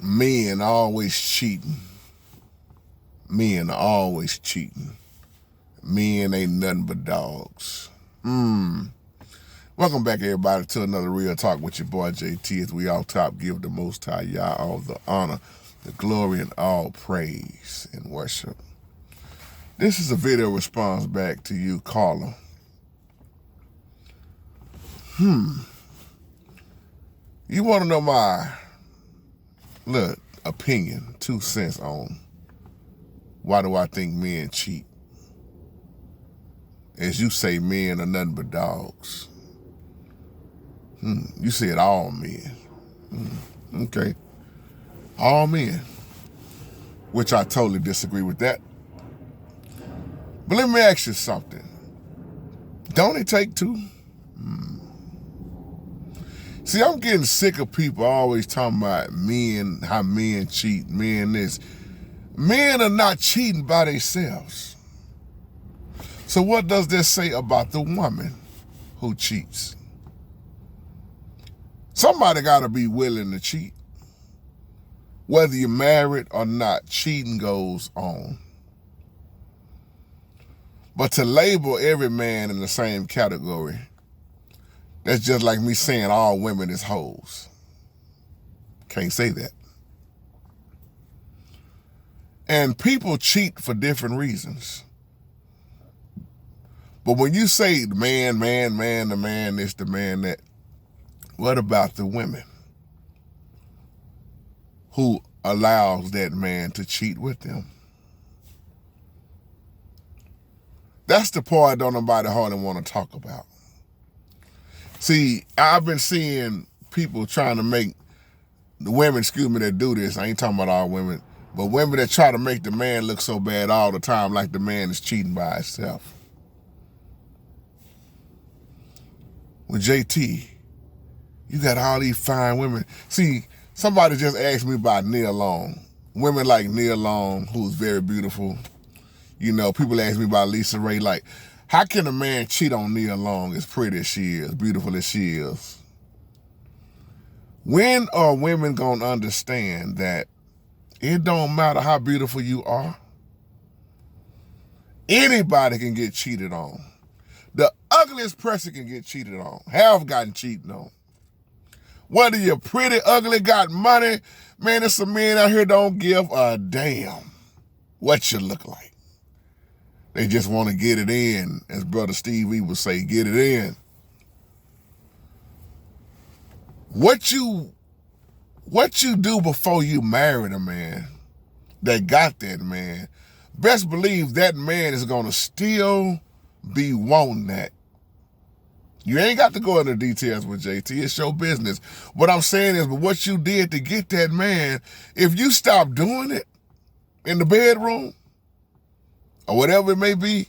Men always cheating. Men are always cheating. Men ain't nothing but dogs. Welcome back, everybody, to another Real Talk with your boy JT. As we all top give the Most High Yah all the honor, the glory, and all praise and worship. This is a video response back to you, Carla. You want to know my opinion, 2 cents on why do I think men cheat? As you say, men are nothing but dogs. You said all men. Okay. All men. Which I totally disagree with that. But let me ask you something. Don't it take two? See, I'm getting sick of people always talking about men, how men cheat, men this. Men are not cheating by themselves. So what does this say about the woman who cheats? Somebody got to be willing to cheat. Whether you're married or not, cheating goes on. But to label every man in the same category, that's just like me saying all women is hoes. Can't say that. And people cheat for different reasons. But when you say the man, the man this, the man that, what about the women who allows that man to cheat with them? That's the part don't nobody hardly want to talk about. See, I've been seeing people trying to make the women, that do this, I ain't talking about all women, but women that try to make the man look so bad all the time like the man is cheating by himself. Well, JT, you got all these fine women. See, somebody just asked me about Nia Long. Women like Nia Long, who's very beautiful. You know, people ask me about Lisa Ray, like, how can a man cheat on Nia Long as pretty as she is, beautiful as she is? When are women gonna understand that it don't matter how beautiful you are? Anybody can get cheated on. The ugliest person can get cheated on, have gotten cheated on. Whether you're pretty, ugly, got money, man, there's some men out here don't give a damn what you look like. They just want to get it in, as Brother Stevie would say, get it in. What you do before you marry a man that got that man, best believe that man is going to still be wanting that. You ain't got to go into details with JT. It's your business. What I'm saying is, but what you did to get that man, if you stop doing it in the bedroom or whatever it may be,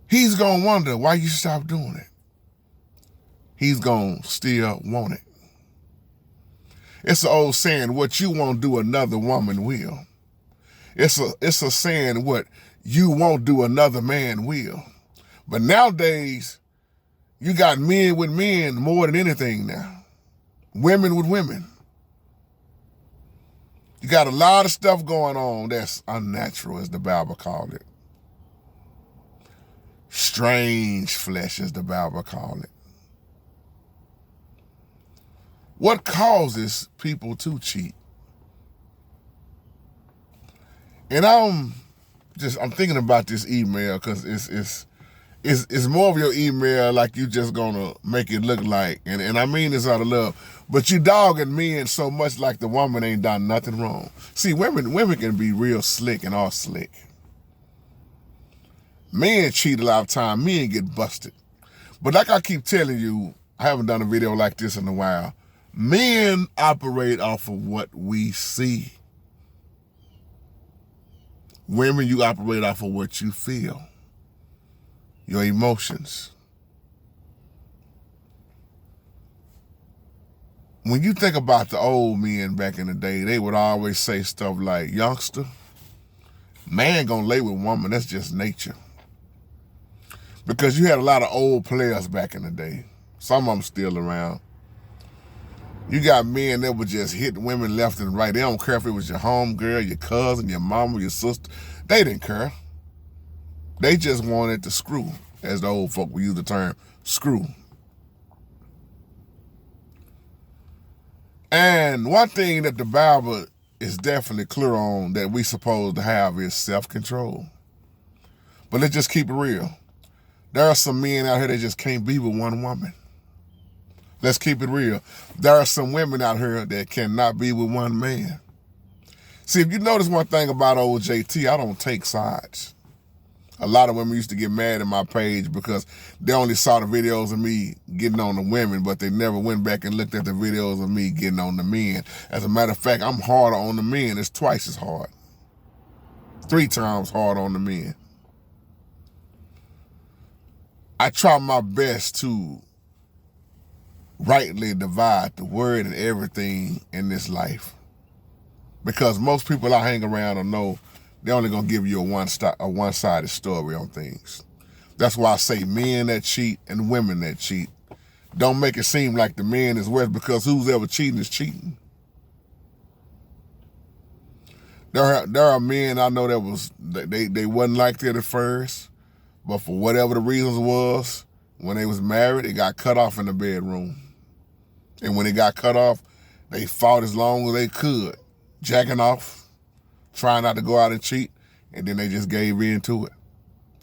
he's going to wonder why you stopped doing it. He's going to still want it. It's an old saying, what you won't do, another woman will. It's a saying, what you won't do, another man will. But nowadays, you got men with men more than anything now. Women with women. You got a lot of stuff going on that's unnatural, as the Bible called it. Strange flesh, as the Bible called it. What causes people to cheat? And I'm thinking about this email because it's more of your email like you just gonna make it look like, and I mean this out of love, but you dogging men so much like the woman ain't done nothing wrong. See, women can be real slick and all slick. Men cheat a lot of time, men get busted. But like I keep telling you, I haven't done a video like this in a while, men operate off of what we see. Women, you operate off of what you feel. Your emotions. When you think about the old men back in the day, they would always say stuff like, youngster, man gonna lay with woman, that's just nature. Because you had a lot of old players back in the day. Some of them still around. You got men that would just hit women left and right. They don't care if it was your home girl, your cousin, your mama, your sister. They didn't care. They just wanted to screw, as the old folk would use the term, screw. And one thing that the Bible is definitely clear on that we supposed to have is self-control. But let's just keep it real. There are some men out here that just can't be with one woman. Let's keep it real. There are some women out here that cannot be with one man. See, if you notice one thing about old JT, I don't take sides. A lot of women used to get mad at my page because they only saw the videos of me getting on the women, but they never went back and looked at the videos of me getting on the men. As a matter of fact, I'm harder on the men. It's twice as hard. 3 times hard on the men. I try my best to rightly divide the word and everything in this life. Because most people I hang around or know, they're only going to give you a one-sided story on things. That's why I say men that cheat and women that cheat. Don't make it seem like the man is worse, because who's ever cheating is cheating. There are men I know that they wasn't like that at first, but for whatever the reasons was, when they was married, it got cut off in the bedroom. And when it got cut off, they fought as long as they could, jacking off, trying not to go out and cheat, and then they just gave in to it.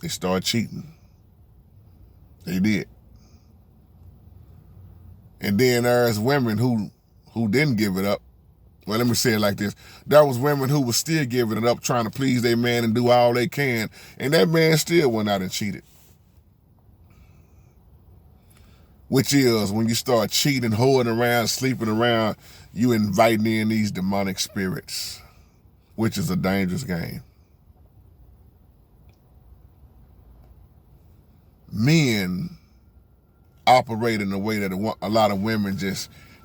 They started cheating. They did. And then there's women who didn't give it up. Well, let me say it like this. There was women who was still giving it up, trying to please their man and do all they can, and that man still went out and cheated. Which is, when you start cheating, hoarding around, sleeping around, you inviting in these demonic spirits, which is a dangerous game. Men operate in a way that a lot of women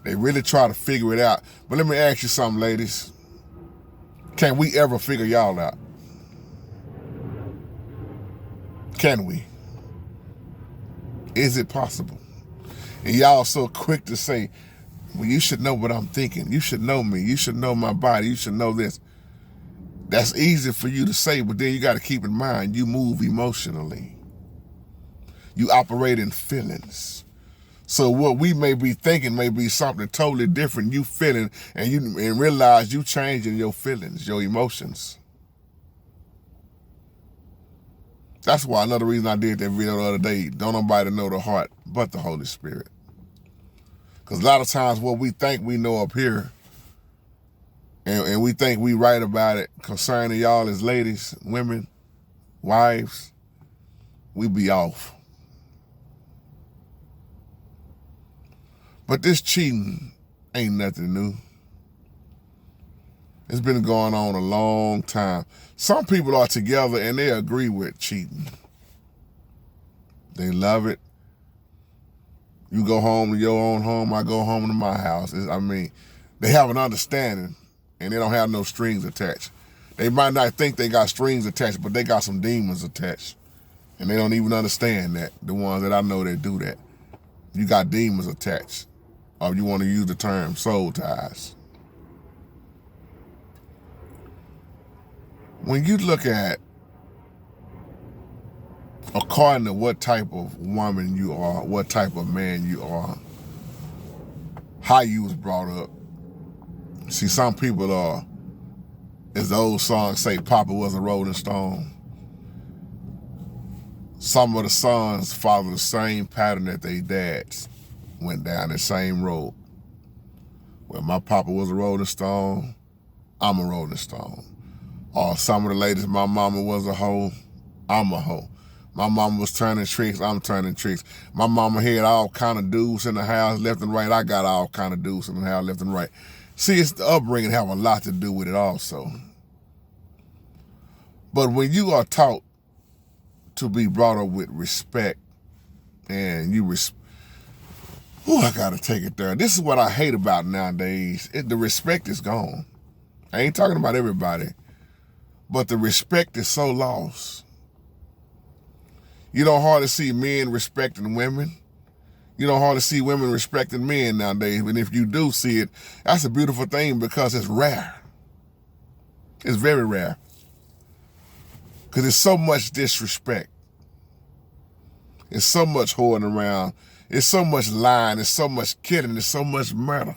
they really try to figure it out. But let me ask you something, ladies. Can we ever figure y'all out? Can we? Is it possible? And y'all so quick to say, well, you should know what I'm thinking. You should know me. You should know my body. You should know this. That's easy for you to say, but then you got to keep in mind, you move emotionally. You operate in feelings. So what we may be thinking may be something totally different. You feeling and realize you changing your feelings, your emotions. That's why another reason I did that video the other day, don't nobody know the heart but the Holy Spirit. Because a lot of times what we think we know up here, and we think we right about it concerning y'all as ladies, women, wives, we be off. But this cheating ain't nothing new. It's been going on a long time. Some people are together and they agree with cheating. They love it. You go home to your own home, I go home to my house. They have an understanding and they don't have no strings attached. They might not think they got strings attached, but they got some demons attached. And they don't even understand that, the ones that I know that do that. You got demons attached. Or you want to use the term soul ties. When you look at, according to what type of woman you are, what type of man you are, how you was brought up. See, some people are, as the old song say, Papa was a Rolling Stone. Some of the sons follow the same pattern that their dads went down the same road. Well, my papa was a Rolling Stone, I'm a Rolling Stone. Or some of the ladies, my mama was a hoe, I'm a hoe. My mama was turning tricks, I'm turning tricks. My mama had all kind of dudes in the house, left and right. I got all kind of dudes in the house, left and right. See, it's the upbringing have a lot to do with it also. But when you are taught to be brought up with respect, and I gotta take it there. This is what I hate about nowadays. The respect is gone. I ain't talking about everybody, but the respect is so lost. You don't hardly see men respecting women. You don't hardly see women respecting men nowadays. And if you do see it, that's a beautiful thing because it's rare. It's very rare. Because there's so much disrespect. There's so much hoarding around. There's so much lying. There's so much killing. There's so much murder.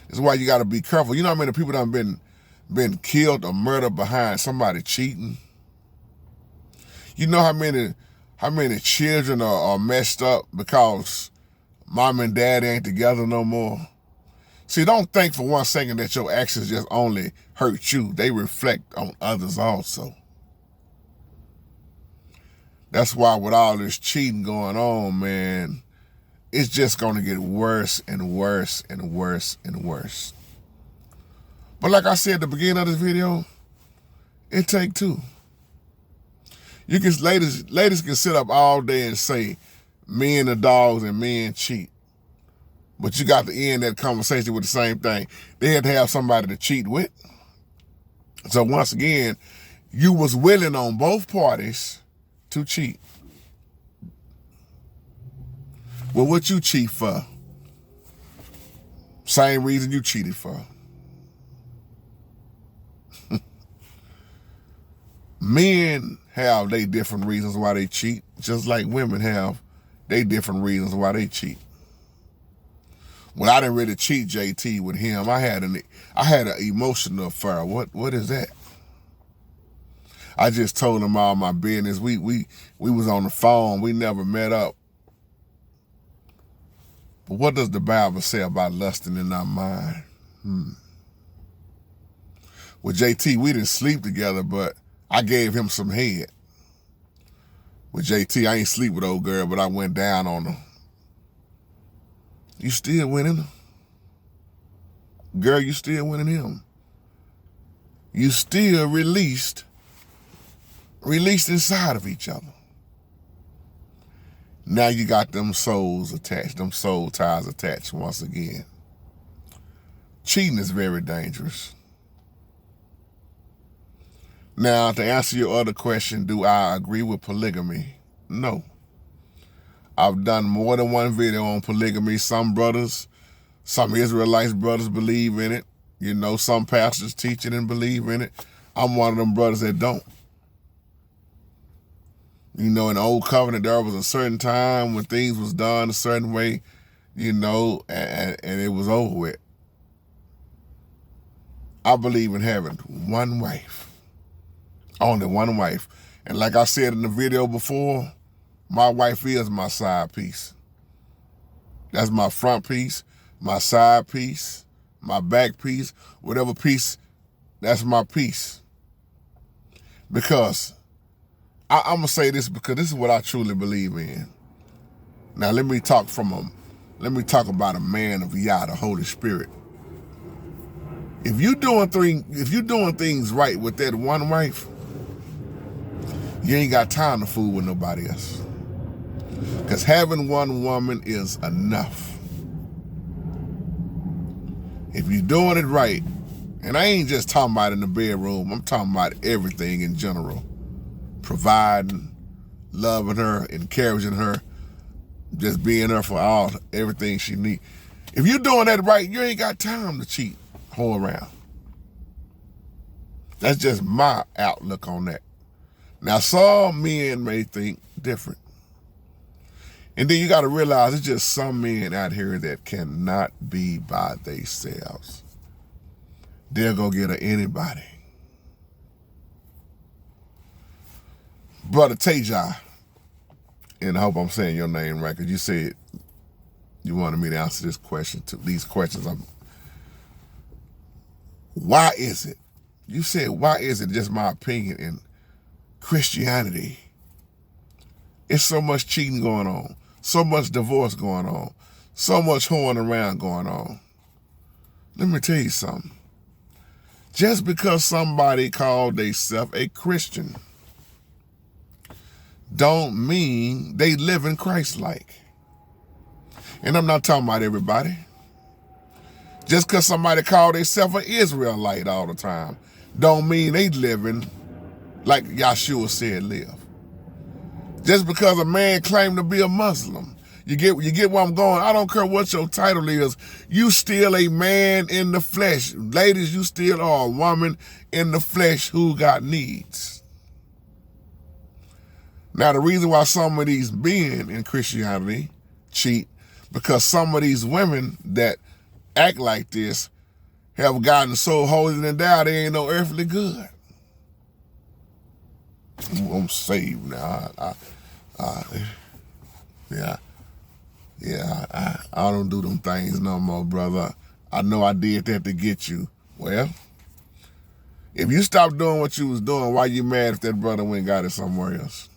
That's why you got to be careful. You know how many people that have been killed or murdered behind somebody cheating? You know how many children are messed up because mom and dad ain't together no more? See, don't think for one second that your actions just only hurt you. They reflect on others also. That's why with all this cheating going on, man, it's just going to get worse and worse and worse and worse. But like I said at the beginning of this video, it take two. You can, ladies can sit up all day and say men are dogs and men cheat. But you got to end that conversation with the same thing. They had to have somebody to cheat with. So once again, you was willing on both parties to cheat. Well, what you cheat for? Same reason you cheated for. Men have they different reasons why they cheat, just like women have they different reasons why they cheat. Well, I didn't really cheat, JT, with him. I had an emotional affair. What is that? I just told him all my business. We was on the phone. We never met up. But what does the Bible say about lusting in our mind? With JT, we didn't sleep together, but I gave him some head. With JT, I ain't sleep with old girl, but I went down on her. You still winning her? Girl, you still winning him. You still released inside of each other. Now you got them souls attached, them soul ties attached once again. Cheating is very dangerous. Now, to answer your other question, do I agree with polygamy? No. I've done more than one video on polygamy. Some brothers, some Israelites brothers believe in it. You know, some pastors teach it and believe in it. I'm one of them brothers that don't. You know, in the old covenant, there was a certain time when things was done a certain way, you know, and it was over with. I believe in having one wife, only one wife. And like I said in the video before, my wife is my side piece. That's my front piece, my side piece, my back piece, whatever piece, that's my piece. Because I'm going to say this because this is what I truly believe in. Now let me talk about a man of Yah, the Holy Spirit. If you doing things right with that one wife, you ain't got time to fool with nobody else. Because having one woman is enough. If you're doing it right, and I ain't just talking about in the bedroom, I'm talking about everything in general. Providing, loving her, encouraging her, just being there for everything she needs. If you're doing that right, you ain't got time to cheat, whore around. That's just my outlook on that. Now, some men may think different. And then you got to realize it's just some men out here that cannot be by themselves. They'll go get anybody. Brother Tajai, and I hope I'm saying your name right, because you said you wanted me to answer these questions. Why is it? You said, why is it, just my opinion, in Christianity, it's so much cheating going on, so much divorce going on, so much whoring around going on? Let me tell you something. Just because somebody called themselves a Christian don't mean they living Christ-like. And I'm not talking about everybody. Just because somebody called themselves an Israelite all the time don't mean they living like Yahshua said live. Just because a man claimed to be a Muslim, You get where I'm going? I don't care what your title is. You still a man in the flesh. Ladies, you still are a woman in the flesh who got needs. Now, the reason why some of these men in Christianity cheat, because some of these women that act like this have gotten so holy and down, they ain't no earthly good. I'm saved now. I don't do them things no more, brother. I know I did that to get you. Well, if you stop doing what you was doing, why you mad if that brother went and got it somewhere else?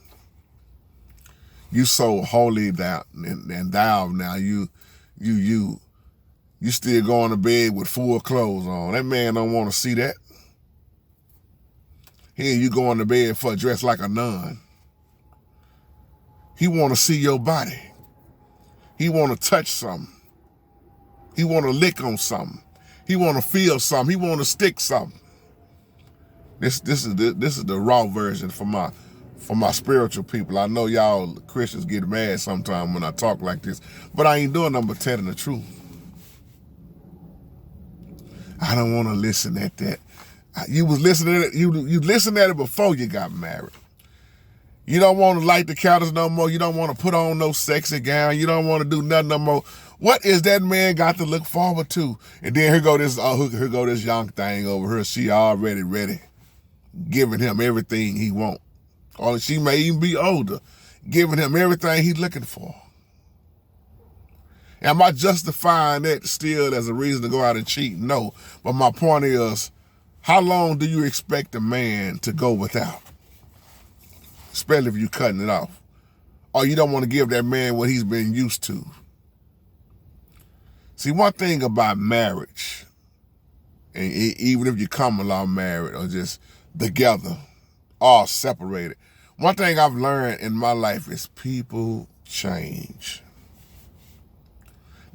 You so holy down and down now. You still going to bed with full clothes on. That man don't want to see that. Here you going to bed for dressed like a nun. He want to see your body. He want to touch something. He want to lick on something. He want to feel something. He want to stick something. This is the raw version for my spiritual people. I know y'all Christians get mad sometimes when I talk like this, but I ain't doing nothing but telling the truth. I don't want to listen at that. You was listening at it. You listened at it before you got married. You don't want to light the candles no more. You don't want to put on no sexy gown. You don't want to do nothing no more. What is that man got to look forward to? And then here go this young thing over here. She already ready, giving him everything he want. Or she may even be older, giving him everything he's looking for. Am I justifying that still as a reason to go out and cheat? No. But my point is, how long do you expect a man to go without? Especially if you're cutting it off. Or you don't want to give that man what he's been used to. See, one thing about marriage, and even if you come along married or just together, all separated, one thing I've learned in my life is people change.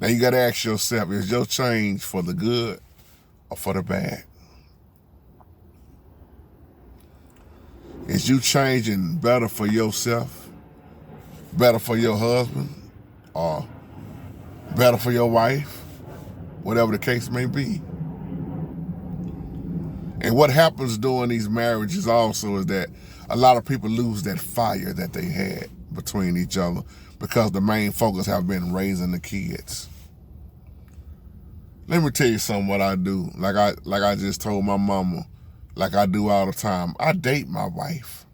Now you got to ask yourself, is your change for the good or for the bad? Is you changing better for yourself, better for your husband, or better for your wife? Whatever the case may be. And what happens during these marriages also is that a lot of people lose that fire that they had between each other because the main focus have been raising the kids. Let me tell you something what I do. Like I just told my mama, like I do all the time. I date my wife.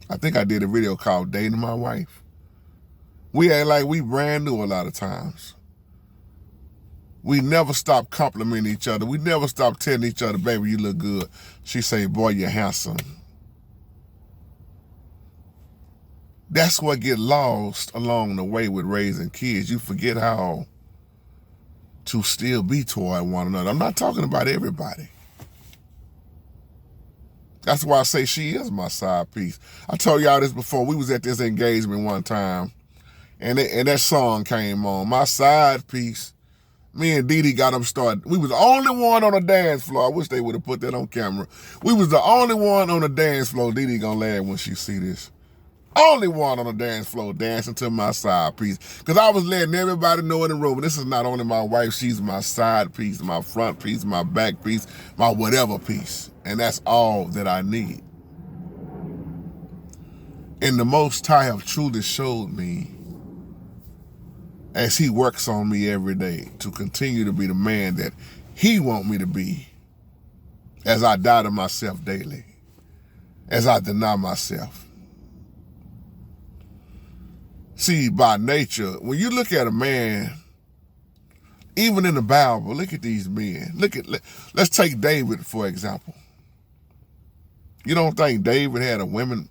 I think I did a video called Dating My Wife. We act like we brand new a lot of times. We never stop complimenting each other. We never stop telling each other, baby, you look good. She say, boy, you're handsome. That's what get lost along the way with raising kids. You forget how to still be toward one another. I'm not talking about everybody. That's why I say she is my side piece. I told y'all this before. We was at this engagement one time, and that song came on, My Side Piece. Me and Dee Dee got them started. We was the only one on the dance floor. I wish they would have put that on camera. We was the only one on the dance floor. Dee Dee gonna laugh when she see this. Only one on the dance floor dancing to My Side Piece. Because I was letting everybody know in the room, this is not only my wife, she's my side piece, my front piece, my back piece, my whatever piece. And that's all that I need. And the Most High have truly showed me, as he works on me every day, to continue to be the man that he want me to be, as I die to myself daily, as I deny myself. See, by nature, when you look at a man, even in the Bible, look at these men. Let's take David, for example. You don't think David had a woman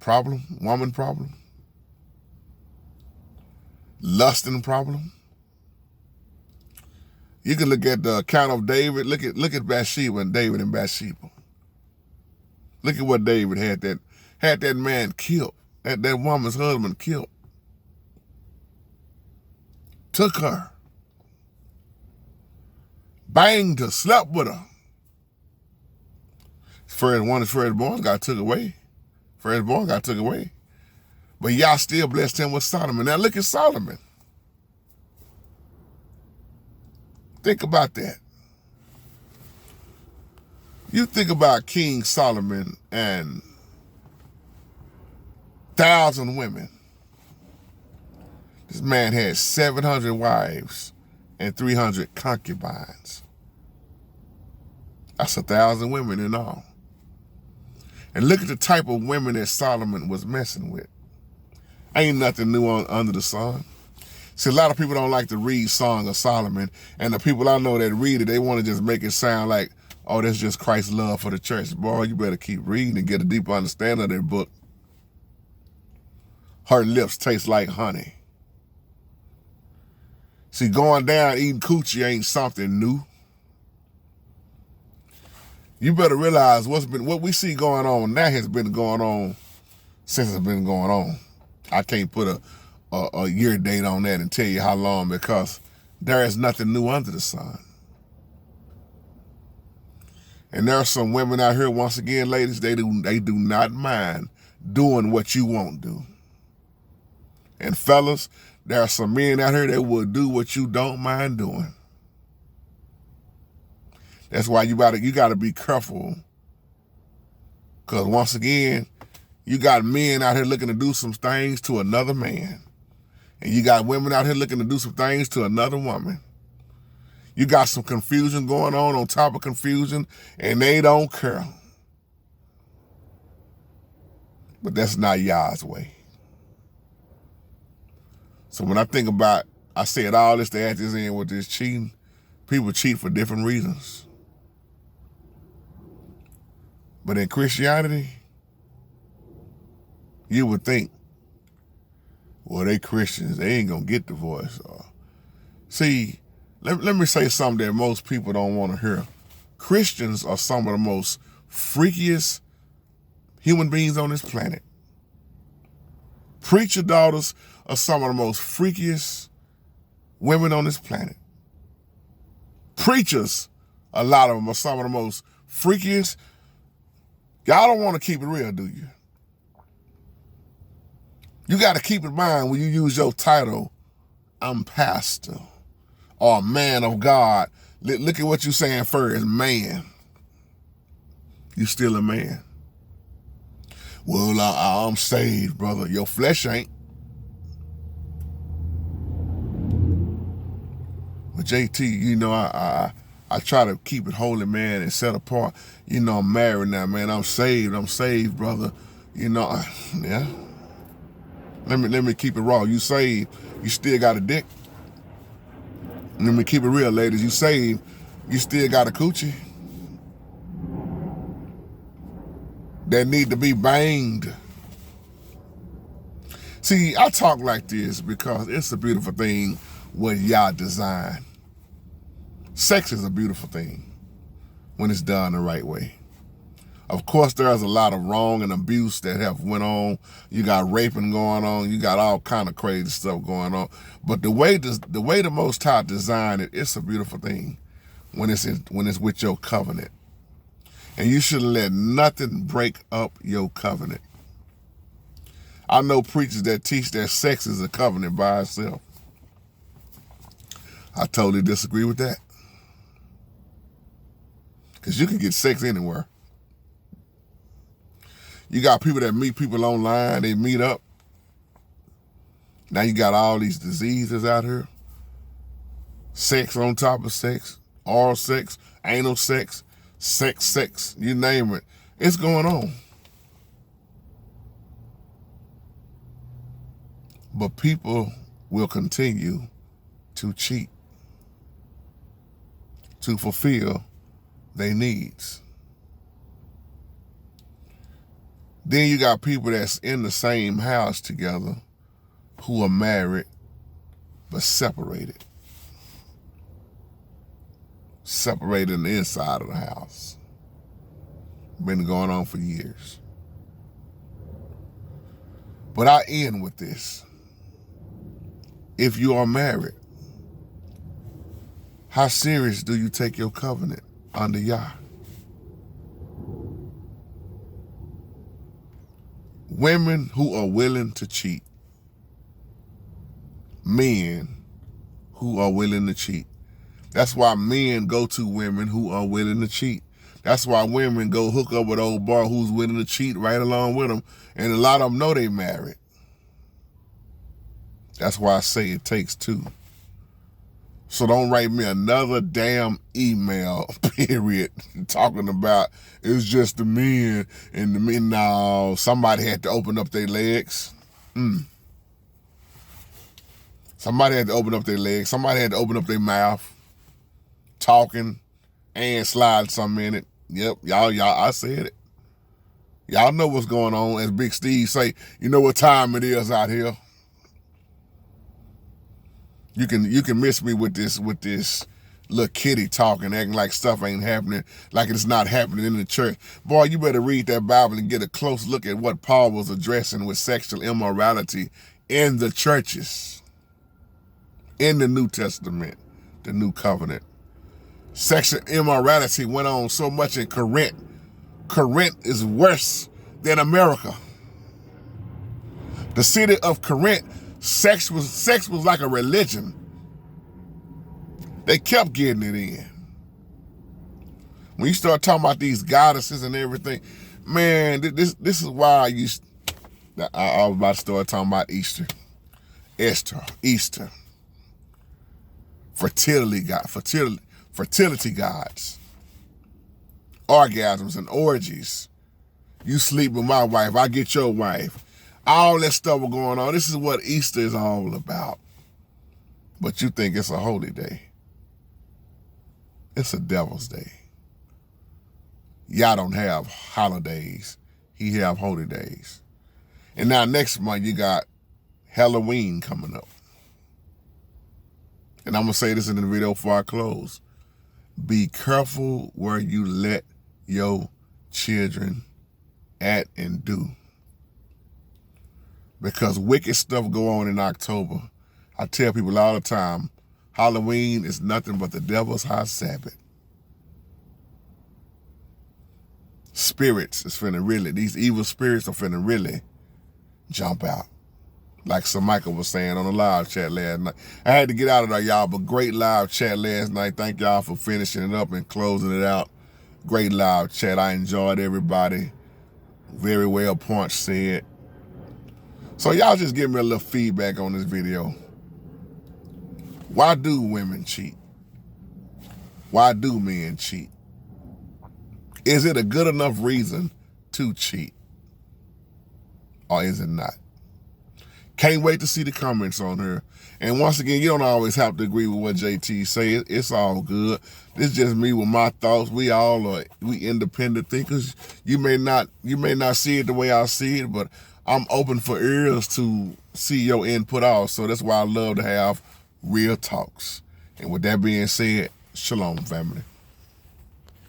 problem? Lusting problem? You can look at the account of David. Look at Bathsheba and David and Bathsheba. Look at what David had that man killed, that woman's husband killed. Took her, banged her, slept with her. One of his firstborn got took away. But But Yah still blessed him with Solomon. Now look at Solomon. Think about that. You think about King Solomon and 1,000 women. This man had 700 wives and 300 concubines. That's 1,000 women in all. And look at the type of women that Solomon was messing with. Ain't nothing new under the sun. See, a lot of people don't like to read Song of Solomon, and the people I know that read it, they want to just make it sound like, oh, that's just Christ's love for the church. Boy, you better keep reading and get a deeper understanding of that book. Her lips taste like honey. See, going down eating coochie ain't something new. You better realize what we see going on now has been going on since it's been going on. I can't put a year date on that and tell you how long, because there is nothing new under the sun. And there are some women out here, once again, ladies, they do not mind doing what you won't do. And fellas, there are some men out here that will do what you don't mind doing. That's why you gotta be careful. Because once again, you got men out here looking to do some things to another man. And you got women out here looking to do some things to another woman. You got some confusion going on top of confusion, and they don't care. But that's not Yah's way. So when I think about, I said all this to add this in with this cheating, people cheat for different reasons. But in Christianity, you would think, well, they Christians, they ain't gonna get divorced. See, let me say something that most people don't want to hear. Christians are some of the most freakiest human beings on this planet. Preacher daughters are some of the most freakiest women on this planet. Preachers, a lot of them, are some of the most freakiest. Y'all don't want to keep it real, do you? You got to keep in mind when you use your title, I'm pastor, or man of God. Look at what you're saying first, man. You still a man. Well, I'm saved, brother. Your flesh ain't. But JT, you know, I try to keep it holy, man, and set apart. You know, I'm married now, man. I'm saved, brother. You know, yeah. Let me keep it raw. You saved, you still got a dick. Let me keep it real, ladies. You saved, you still got a coochie that need to be banged. See, I talk like this because it's a beautiful thing what Yah designed. Sex is a beautiful thing when it's done the right way. Of course, there's a lot of wrong and abuse that have went on. You got raping going on. You got all kind of crazy stuff going on. But the way the Most High designed it, it's a beautiful thing when it's with your covenant. And you shouldn't let nothing break up your covenant. I know preachers that teach that sex is a covenant by itself. I totally disagree with that. Because you can get sex anywhere. You got people that meet people online, they meet up. Now you got all these diseases out here. Sex on top of sex, oral sex, anal sex, sex, you name it. It's going on. But people will continue to cheat to fulfill their needs. Then you got people that's in the same house together who are married but separated. Separated on the inside of the house. Been going on for years. But I end with this. If you are married, how serious do you take your covenant under Yah? Women who are willing to cheat. Men who are willing to cheat. That's why men go to women who are willing to cheat. That's why women go hook up with old boy who's willing to cheat right along with them. And a lot of them know they married. That's why I say it takes two. So don't write me another damn email, period, talking about it's just the men and the men. No, somebody had to open up their legs. Somebody had to open up their legs. Somebody had to open up their mouth, talking and slide something in it. Yep, y'all, I said it. Y'all know what's going on. As Big Steve say, you know what time it is out here. You can miss me with this little kitty talking, acting like stuff ain't happening, like it's not happening in the church. Boy, you better read that Bible and get a close look at what Paul was addressing with sexual immorality in the churches, in the New Testament, the New Covenant. Sexual immorality went on so much in Corinth. Corinth is worse than America. The city of Corinth, sex was like a religion. They kept getting it in. When you start talking about these goddesses and everything, man, this is why I was about to start talking about Easter. Easter. Fertility gods. Orgasms and orgies. You sleep with my wife, I get your wife. All that stuff was going on. This is what Easter is all about. But you think it's a holy day. It's a devil's day. Y'all don't have holidays. He have holy days. And now next month you got Halloween coming up. And I'm going to say this in the video before I close. Be careful where you let your children at and do. Because wicked stuff go on in October. I tell people all the time, Halloween is nothing but the devil's hot Sabbath. Spirits is finna really, these evil spirits are finna really jump out. Like Sir Michael was saying on the live chat last night. I had to get out of there, y'all, but great live chat last night. Thank y'all for finishing it up and closing it out. Great live chat. I enjoyed everybody. Very well Punch said. So y'all just give me a little feedback on this video. Why do women cheat? Why do men cheat? Is it a good enough reason to cheat? Or is it not? Can't wait to see the comments on her. And once again, you don't always have to agree with what JT say. It's all good. This is just me with my thoughts. We independent thinkers. You may not see it the way I see it, but I'm open for ears to see your input also. That's why I love to have real talks. And with that being said, shalom, family.